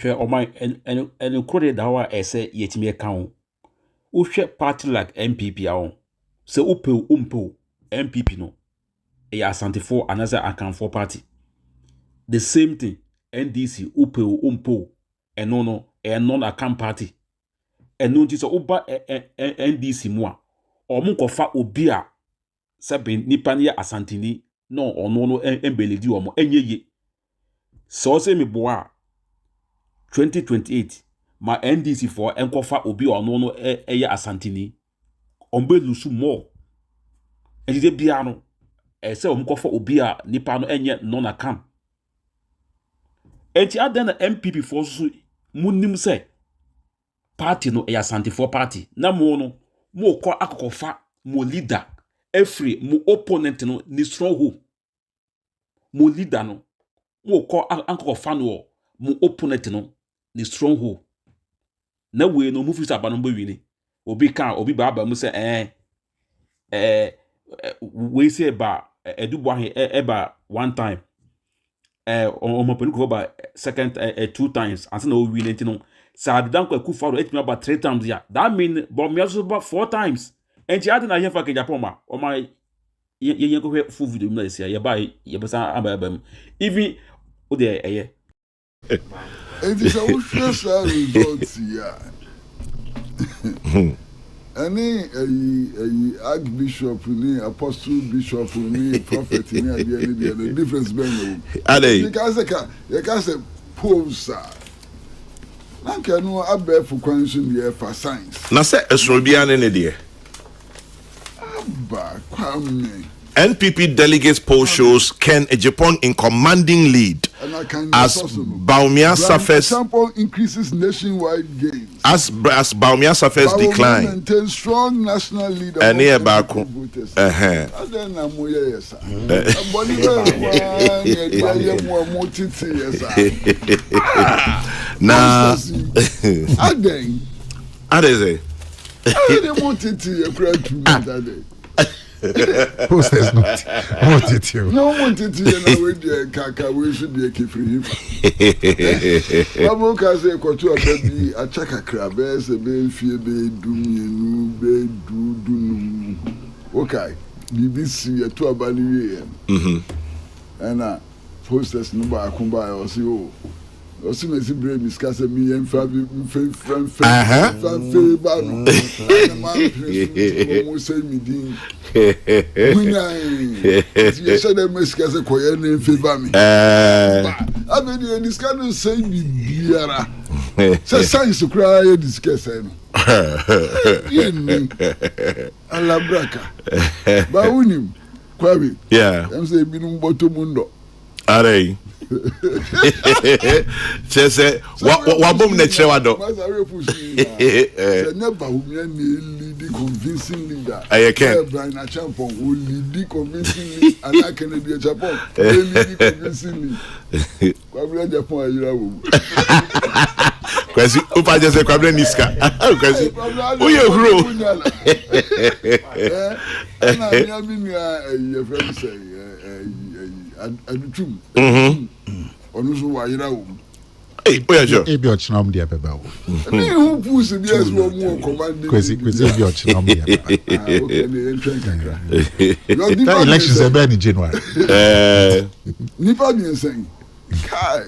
or my and quoted our essay yet me account. Who share party like MPP on. So umpo MPP no. A Asante for another account for party. The same thing. NDC umpo and no a non-account party. And no just uba NDC moi. Or munkofa obia sabi nipa ni Asantini no or no embeledi or mo enye. So say me boa 2028 my NDC for enkofa obi or no eye Asantini ombe lusu more ejide bia no say omkofa obi a nipa no enye no na kam enti adan na MPP for so munim say party no Asante for party na mo no mo ko akokofa mo leader every mo opponent no ni stronghold mo leader no mo ko akokofa no mo opponent no ni stronghold na we no move aba no wini obi kan obi ba mu say we say ba edubo ahe eba one time on my penko ba second 2 times and no win no sa adan ko akufa ro etimi about 3 times ya that mean but me also about 4 times and you had na here for Agyapong ma o my ye ko full video na sia ye ba ye besa aba even o de eye it is a stress results ya any archbishop ni apostle bishop ni prophet ni ade the difference between because you can say posa nanka no abefu kwanso ni for science na say esoro bia ne de aba kwame NPP delegates poll shows Ken Agyapong in commanding lead as Baumia suffers sample increases nationwide gains. As Baumia suffers decline. Maintain strong national leader. And here back. Now, Posters not wanted you. No wanted to know with the kaka we should be a key for him. Baboka say kotu abebi a chaka crabes a be fie be dum be du. Okay. BBC a to abani we. And posters no ba akumba o si o. O si me si brave discuss me en fa ba no. Na ma mo say me din. You said that Mesca say koye na favor me. I mean you discuss say me biara. Say science kura you discuss no. Alabraka. Ba unim kwabi. Yeah. Am say binum boto mundo. Are say what bom na kire wado. Say never humia lead convincing leader. I can. Brian Agyapong will lead convincingly and I Kennedy Agyapong lead convincingly. Kwabra Agyapong ayira wo. Kwesi upa just kwabra niska. Kwesi uye huro. Na mi mi a friend say adutum onusu wa yira wo oya jo e bi ochinam de beba wo me who push the yes wo mu command kwesi bi ochinam de okay the entrance kakra the elections are in January nipa bi ensan kai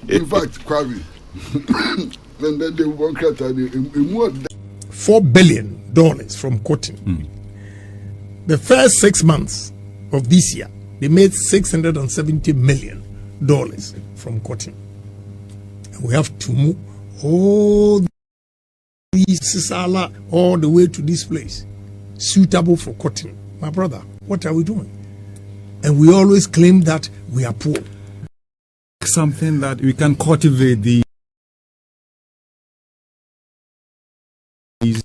in fact kwabi when they won krata the $4 billion from cotton. The first 6 months of this year, they made $670 million from cotton. And we have to move all these Sisala all the way to this place, suitable for cotton. My brother, what are we doing? And we always claim that we are poor. Something that we can cultivate the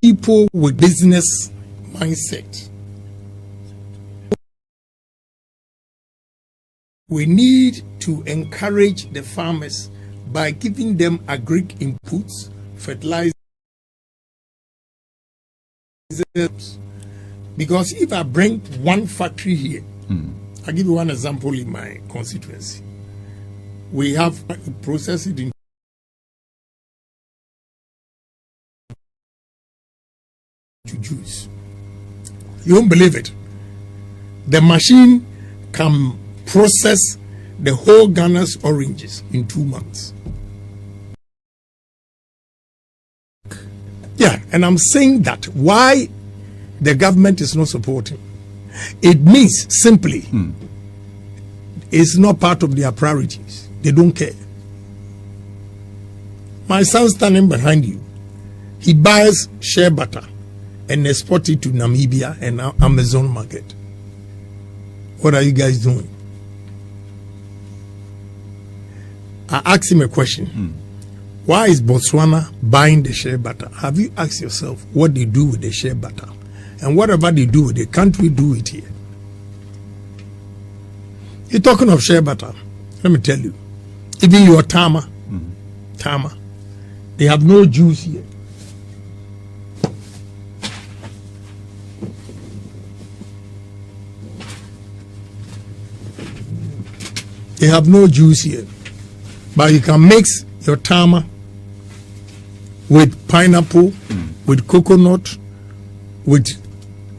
people with business mindset. We need to encourage the farmers by giving them agri inputs, fertilizers. Because if I bring one factory here, I'll give you one example in my constituency. we have processed it into juice. You won't believe it. The machine can process the whole Ghana's oranges in 2 months. Yeah, and I'm saying that why the government is not supporting. It means simply it's not part of their priorities. They don't care. My son standing behind you, he buys shea butter and export it to Namibia and Amazon market. What are you guys doing? I asked him a question. Why is Botswana buying the shea butter? Have you asked yourself what they do with the shea butter? And whatever they do with it, can't we do it here? You're talking of shea butter. Let me tell you. Even your Tama, they have no juice here. They have no juice here. But you can mix your Tama with pineapple, with coconut, with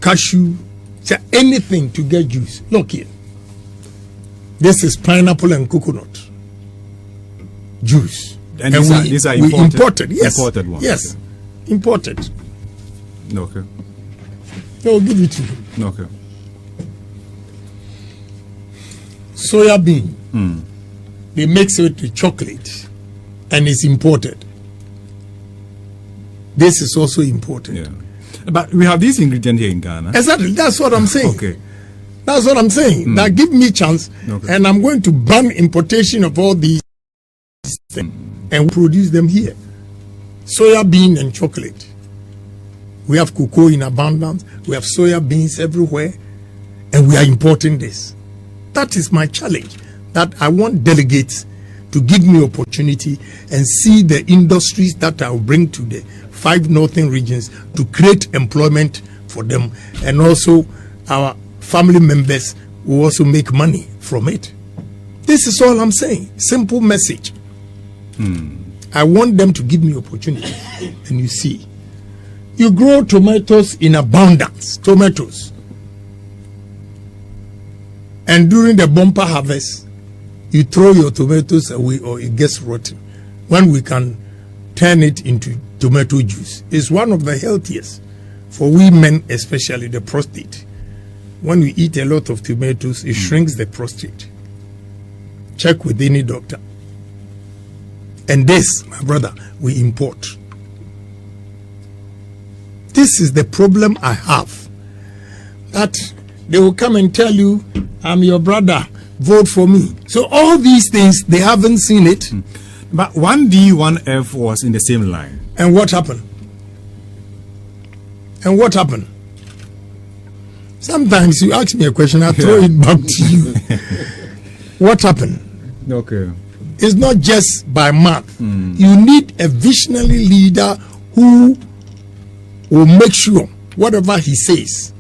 cashew, anything to get juice. Look here. This is pineapple and coconut juice. And these are imported. Yes. Imported ones. Yes. Okay. Imported. Okay. I'll give it to you. Okay. Soya bean. They mix it with chocolate and it's imported. This is also imported. Yeah. But we have this ingredient here in Ghana. Exactly. That's what I'm saying. Okay. That's what I'm saying. Now give me a chance and I'm going to ban importation of all these things and produce them here. Soya bean and chocolate. We have cocoa in abundance. We have soya beans everywhere. And we are importing this. That is my challenge. That I want delegates to give me opportunity and see the industries that I will bring to the 5 northern regions to create employment for them, and also our family members will also make money from it. This is all I'm saying. Simple message. I want them to give me opportunity. And you see, you grow tomatoes in abundance, tomatoes. And during the bumper harvest, you throw your tomatoes away or it gets rotten. When we can turn it into tomato juice, it's one of the healthiest for women, especially the prostate. When we eat a lot of tomatoes, it shrinks the prostate. Check with any doctor. And this, my brother, we import. This is the problem I have. That they will come and tell you, I'm your brother, vote for me. So all these things, they haven't seen it. But 1D, 1F was in the same line. And what happened? And what happened? Sometimes you ask me a question, I throw it back to you. What happened? Okay. It's not just by mouth. You need a visionary leader who will make sure whatever he says,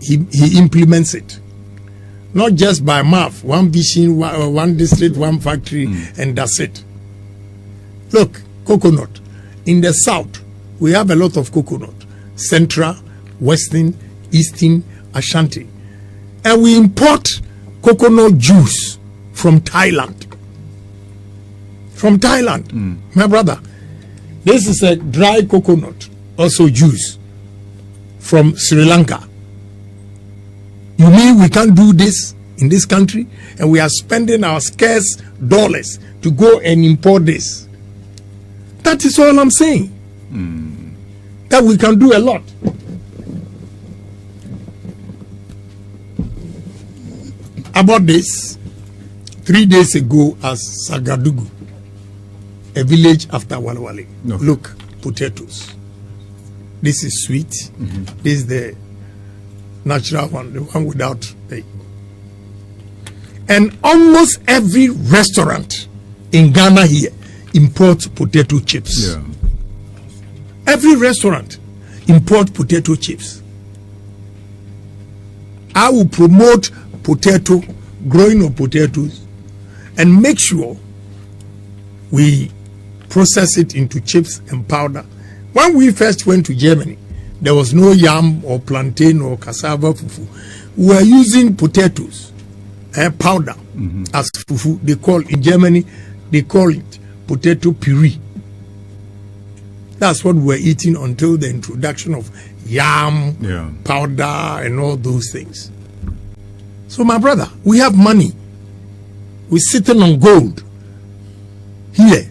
he implements it. Not just by mouth, one vision, one district, one factory, and that's it. Look, coconut. In the south, we have a lot of coconut. Central, Western, Eastern, Ashanti. And we import coconut juice from Thailand. From Thailand. My brother, this is a dry coconut, also juice, from Sri Lanka. You mean we can't do this in this country? And we are spending our scarce dollars to go and import this. That is all I'm saying. That we can do a lot. About this, 3 days ago at Sagadugu, a village after Walwale. No. Look, potatoes. This is sweet. This is the natural one, the one without pay. And almost every restaurant in Ghana here imports potato chips. Yeah. Every restaurant imports potato chips. I will promote potato, growing of potatoes, and make sure we process it into chips and powder. When we first went to Germany, there was no yam or plantain or cassava fufu. We were using potatoes powder as fufu. They call in Germany, they call it potato puree. That's what we were eating until the introduction of yam, powder, and all those things. So, my brother, we have money. We're sitting on gold here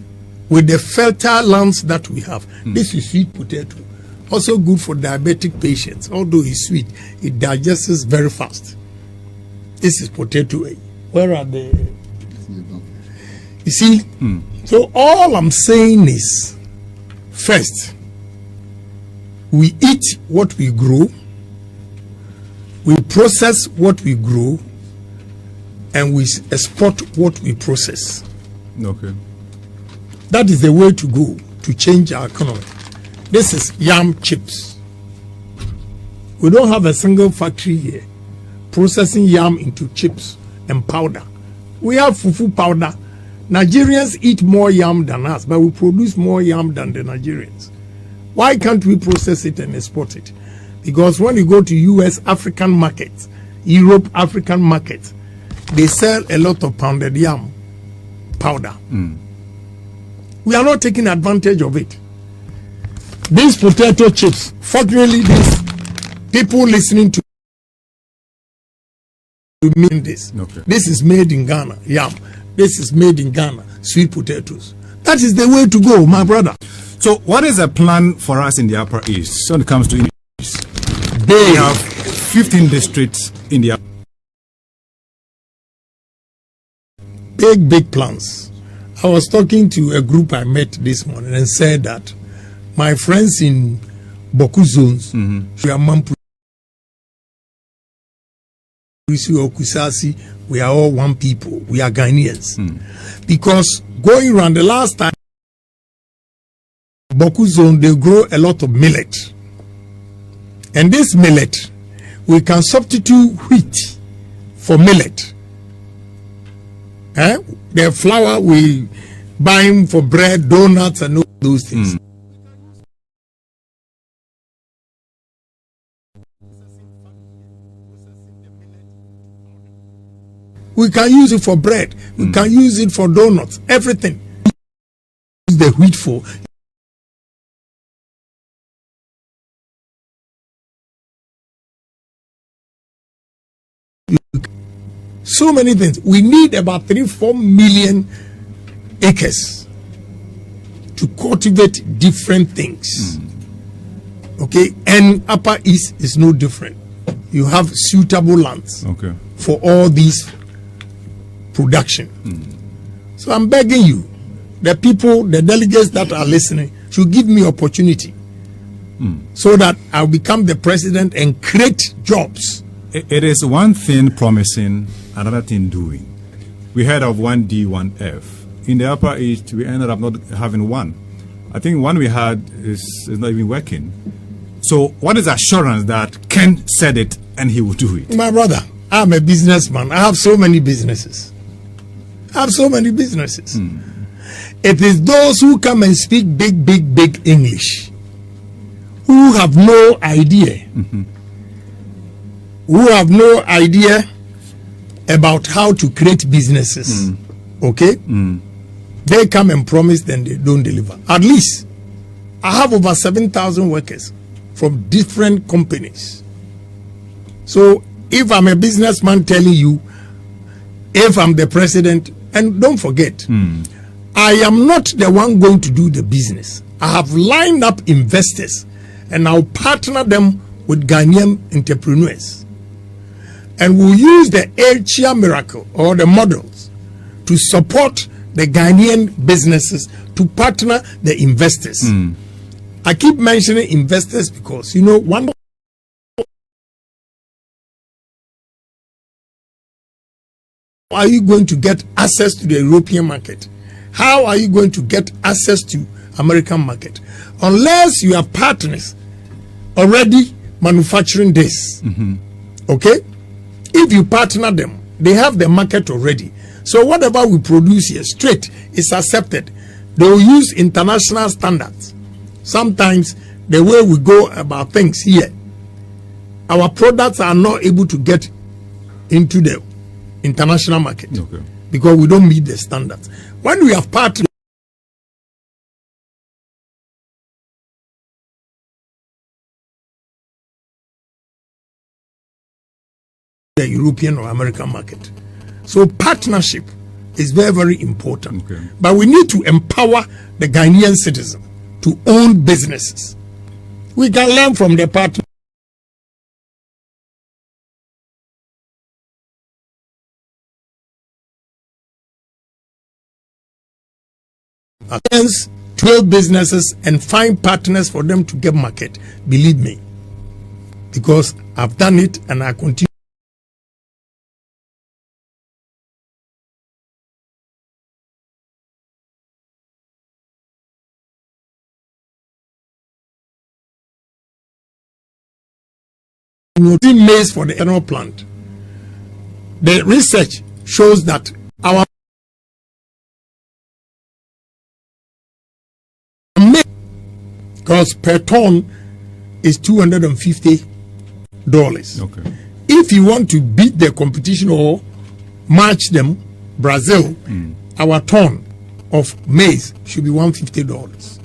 with the fertile lands that we have. This is sweet potato. Also good for diabetic patients. Although it's sweet, it digests very fast. This is potato. Where are the... You see? So all I'm saying is, first, we eat what we grow, we process what we grow, and we export what we process. Okay. That is the way to go to change our economy. This is yam chips. We don't have a single factory here processing yam into chips and powder. We have fufu powder. Nigerians eat more yam than us, but we produce more yam than the Nigerians. Why can't we process it and export it? Because when you go to US African markets, Europe African markets, they sell a lot of pounded yam powder. We are not taking advantage of it. These potato chips, fortunately, these people listening to mean this. Okay. This is made in Ghana, yam. This is made in Ghana, sweet potatoes. That is the way to go, my brother. So, what is the plan for us in the Upper East when it comes to East? They We have 15 districts in the big plans. I was talking to a group I met this morning and said that my friends in Boku zones, we are Mampu, Kusasi, we are all one people. We are Ghanaians. Because going around the last time, Boku zone, they grow a lot of millet. And this millet, we can substitute wheat for millet. The flour we buy for bread, donuts, and all those things. We can use it for bread. We can use it for donuts. Everything. Use the wheat for. So many things. We need about 3-4 million acres to cultivate different things. Okay, and Upper East is no different. You have suitable lands for all these production. So I'm begging you, the people, the delegates that are listening, should give me opportunity so that I'll become the president and create jobs. It is one thing promising, another thing doing. We heard of 1D, 1F. In the Upper East, we ended up not having one. I think one we had is not even working. So what is the assurance that Ken said it and he will do it? My brother, I'm a businessman. I have so many businesses. It is those who come and speak big English who have no idea. Who have no idea about how to create businesses. Okay? They come and promise, then they don't deliver. At least, I have over 7,000 workers from different companies. So, if I'm a businessman telling you, if I'm the president, and don't forget, I am not the one going to do the business. I have lined up investors, and I'll partner them with Ghanaian entrepreneurs. And we'll use the Asia miracle or the models to support the Ghanaian businesses to partner the investors. I keep mentioning investors because, you know, one are you going to get access to the European market? How are you going to get access to American market? Unless you have partners already manufacturing this. Okay? If you partner them, they have the market already. So whatever we produce here, straight, is accepted. They will use international standards. Sometimes the way we go about things here, our products are not able to get into the international market because we don't meet the standards. When we have partnered the European or American market, so partnership is very, very important. But we need to empower the Ghanaian citizen to own businesses. We can learn from the partner. Against 12 businesses and find partners for them to get market. Believe me, because I've done it and I continue. Maize for the ethanol plant. The research shows that our because per ton is $250. If you want to beat the competition or match them, Brazil, our ton of maize should be $150.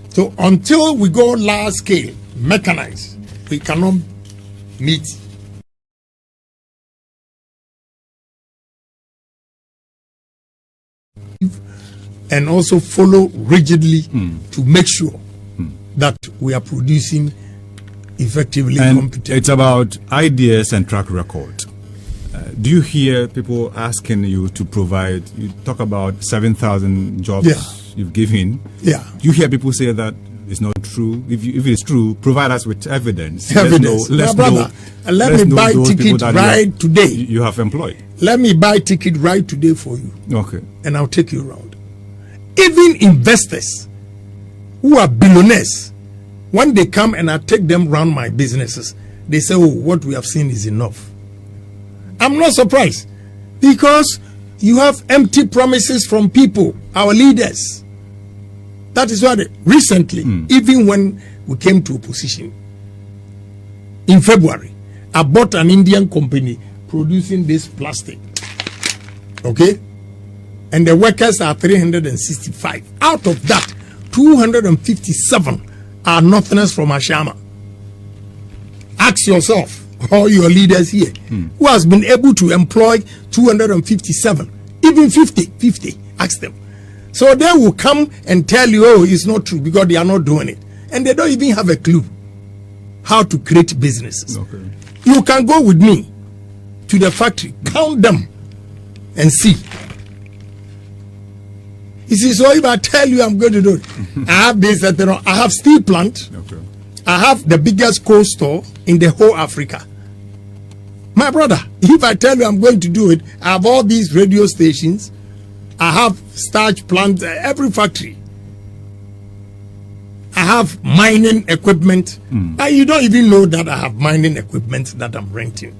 So until we go large scale, mechanized, we cannot meet. And also follow rigidly to make sure that we are producing effectively. And competently. it's about ideas and track record. Do you hear people asking you to provide? You talk about 7,000 jobs you've given. Yeah. Do you hear people say that it's not true? If it is true, provide us with evidence. Evidence. Let's brother, let me buy ticket right today. You have employed. Let me buy ticket right today for you. Okay. And I'll take you around. Even investors who are billionaires, when they come and I take them around my businesses, they say, oh, what we have seen is enough. I'm not surprised because you have empty promises from people, our leaders. That is why recently, even when we came to opposition, in February, I bought an Indian company producing this plastic. Okay? And the workers are 365. Out of that, 257 are Northerners from Ashama. Ask yourself, all your leaders here, who has been able to employ 257, even 50, ask them. So they will come and tell you, oh, it's not true because they are not doing it. And they don't even have a clue how to create businesses. Okay. You can go with me to the factory, count them, and see. You see, so if I tell you I'm going to do it, I have this, I have steel plant, I have the biggest coal store in the whole Africa. My brother, if I tell you I'm going to do it, I have all these radio stations, I have starch plants, every factory. I have mining equipment. You don't even know that I have mining equipment that I'm renting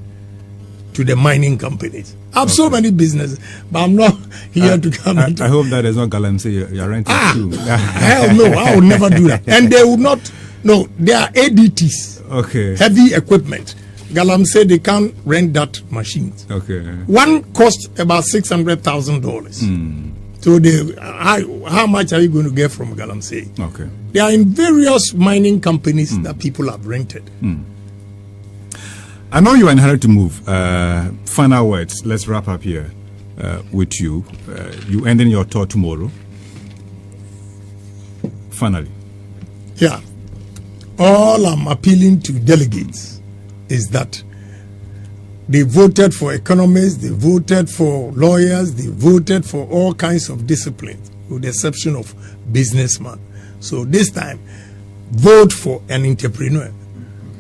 to the mining companies. I have so many businesses, but I'm not here to come. I hope that is not Galamsey you're renting to. Hell no, I would never do that. And they would not. No, they are ADTs. Okay. Heavy equipment. Galamsey they can't rent that machines. Okay. One costs about $600,000. So how much are you going to get from Galamsey? Okay. They are in various mining companies that people have rented. I know you are in a hurry to move. Final words. Let's wrap up here with you. You ending your tour tomorrow. Finally. Yeah. All I'm appealing to delegates is that they voted for economists, they voted for lawyers, they voted for all kinds of disciplines, with the exception of businessmen. So this time, vote for an entrepreneur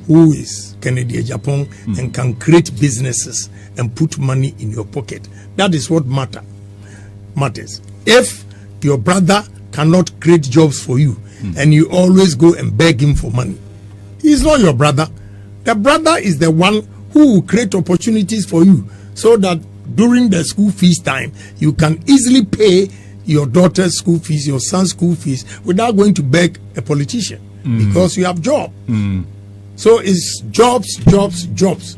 who is Kennedy Agyapong and can create businesses and put money in your pocket. That is what matters. If your brother cannot create jobs for you and you always go and beg him for money, he's not your brother. The brother is the one who will create opportunities for you so that during the school fees time, you can easily pay your daughter's school fees, your son's school fees, without going to beg a politician because you have job. So it's jobs, jobs, jobs.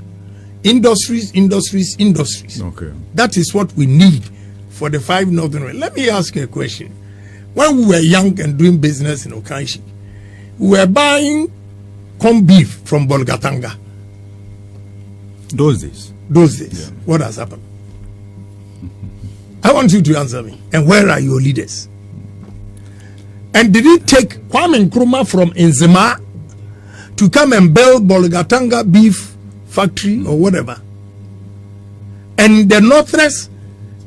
Industries, industries, industries. Okay. That is what we need for the 5 northern railways. Let me ask you a question. When we were young and doing business in Okanshi, we were buying corned beef from Bolgatanga. Those days. Yeah. What has happened? I want you to answer me. And where are your leaders? And did it take Kwame Nkrumah from Nzima to come and build Bolgatanga beef factory or whatever? And the Northerners,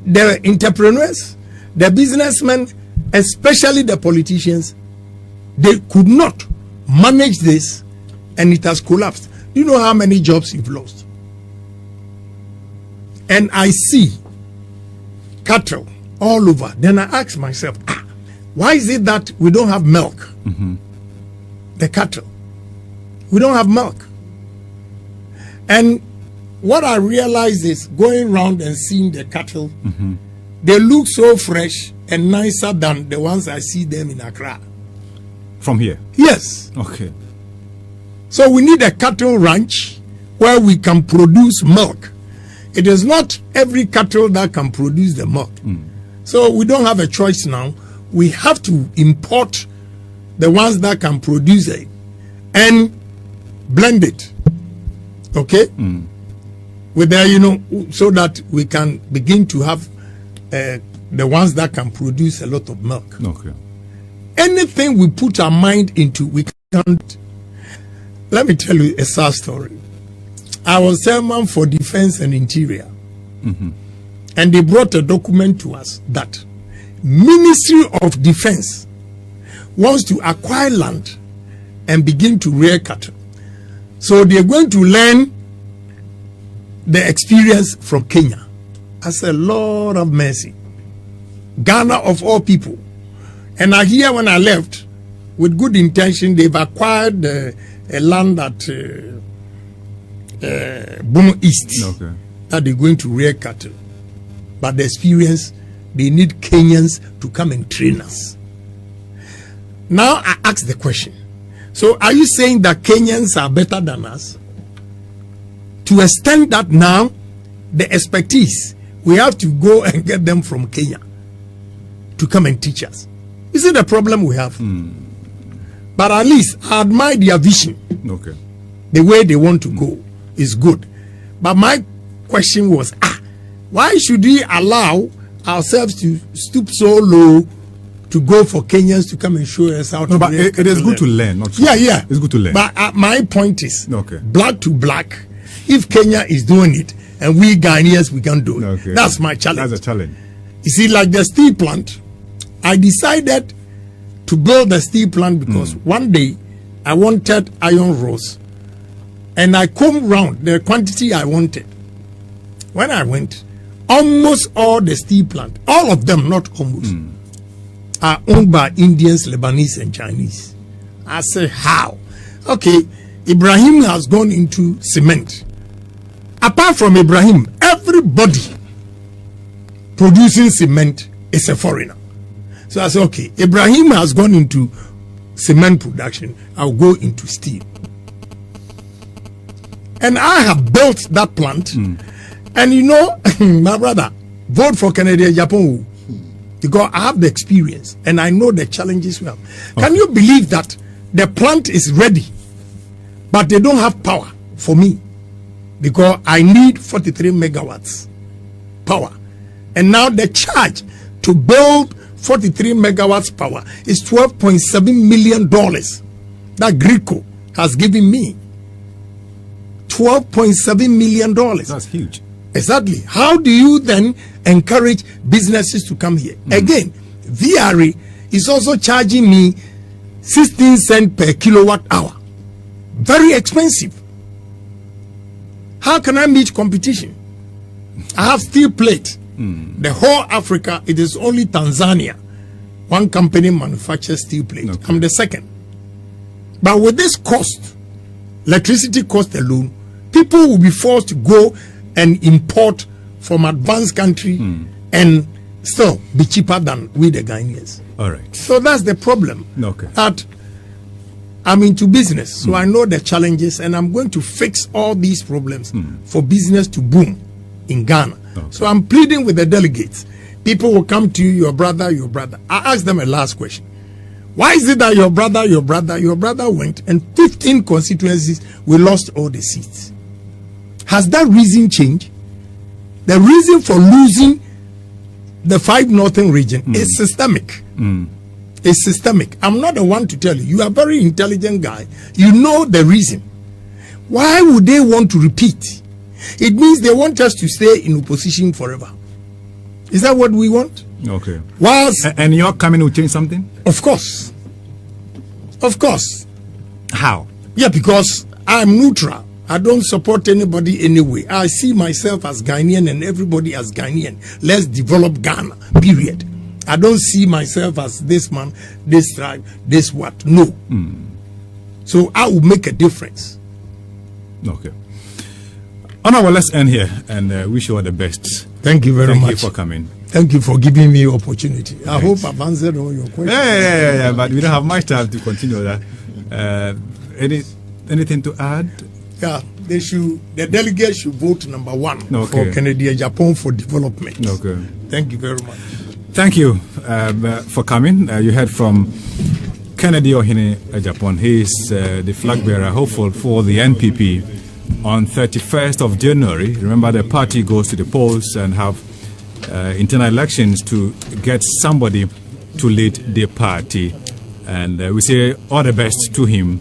the entrepreneurs, the businessmen, especially the politicians, they could not manage this, and it has collapsed. Do you know how many jobs you've lost? And I see cattle all over. Then I ask myself, why is it that we don't have milk? The cattle. We don't have milk. And what I realize is going around and seeing the cattle, they look so fresh and nicer than the ones I see them in Accra. From here? Yes. Okay. So we need a cattle ranch where we can produce milk. It is not every cattle that can produce the milk. So we don't have a choice now. We have to import the ones that can produce it and blend it. Okay? With the, so that we can begin to have the ones that can produce a lot of milk. Okay. Anything we put our mind into, we can't. Let me tell you a sad story. I was chairman for Defense and Interior, and they brought a document to us that Ministry of Defense wants to acquire land and begin to rear cattle. So they're going to learn the experience from Kenya. I said, Lord of mercy, Ghana of all people. And I hear when I left, with good intention, they've acquired a land at Bono East, that they're going to rear cattle. But the experience, they need Kenyans to come and train us. Now I ask the question. So are you saying that Kenyans are better than us? To extend that now, the expertise, we have to go and get them from Kenya to come and teach us. Is it the problem we have? But at least I admire their vision. Okay. The way they want to go is good. But my question was, why should we allow ourselves to stoop so low to go for Kenyans to come and show us how to No, but it is good to learn. Not yeah. It's good to learn. But my point is, okay, black to black, if Kenya is doing it and we Ghanaians, we can do it. Okay. That's my challenge. That's a challenge. You see, like the steel plant, I decided to build the steel plant because one day I wanted iron rods and I come round the quantity I wanted. When I went, almost all the steel plant, all of them, not almost, are owned by Indians, Lebanese, and Chinese. I said, how? Okay, Ibrahim has gone into cement. Apart from Ibrahim, everybody producing cement is a foreigner. So I said, okay, Ibrahim has gone into cement production, I'll go into steel. And I have built that plant. And you know, my brother, vote for Kennedy Agyapong Wins, because I have the experience and I know the challenges we have. Okay. Can you believe that the plant is ready, but they don't have power for me? Because I need 43 megawatts power. And now the charge to build 43 megawatts power is $12.7 million that Grico has given me. $12.7 million. That's huge. Exactly. How do you then encourage businesses to come here? Again, VRA is also charging me 16 cents per kilowatt hour. Very expensive. How can I meet competition? I have steel plate. The whole Africa, it is only Tanzania. One company manufactures steel plate. Okay. I'm the second. But with this cost, electricity cost alone, people will be forced to go and import from advanced country and still be cheaper than we the Ghanaians. All right. So that's the problem. Okay. That I'm into business, so I know the challenges, and I'm going to fix all these problems for business to boom in Ghana. Okay. So I'm pleading with the delegates. People will come to you, your brother. I ask them a last question. Why is it that your brother went and 15 constituencies, we lost all the seats? Has that reason changed? The reason for losing the 5 northern region is systemic. It's systemic. I'm not the one to tell you. You are a very intelligent guy. You know the reason. Why would they want to repeat? It means they want us to stay in opposition forever. Is that what we want? Okay. Whilst, and your coming will change something? Of course. Of course. How? Yeah, because I'm neutral. I don't support anybody anyway. I see myself as Ghanaian and everybody as Ghanaian. Let's develop Ghana, period. I don't see myself as this man, this tribe, this what. No. So I will make a difference. Okay. Well, let's end here and wish you all the best. Thank you very much. Thank you for coming. Thank you for giving me opportunity. I hope I've answered all your questions. Yeah, but we don't have much time to continue that. Anything to add? Yeah, the delegates should vote number 1 for Kennedy Agyapong for development. Okay. Thank you very much. Thank you for coming. You heard from Kennedy Agyapong. He is the flag bearer, hopeful for the NPP on 31st of January. Remember, the party goes to the polls and have internal elections to get somebody to lead the party. And we say all the best to him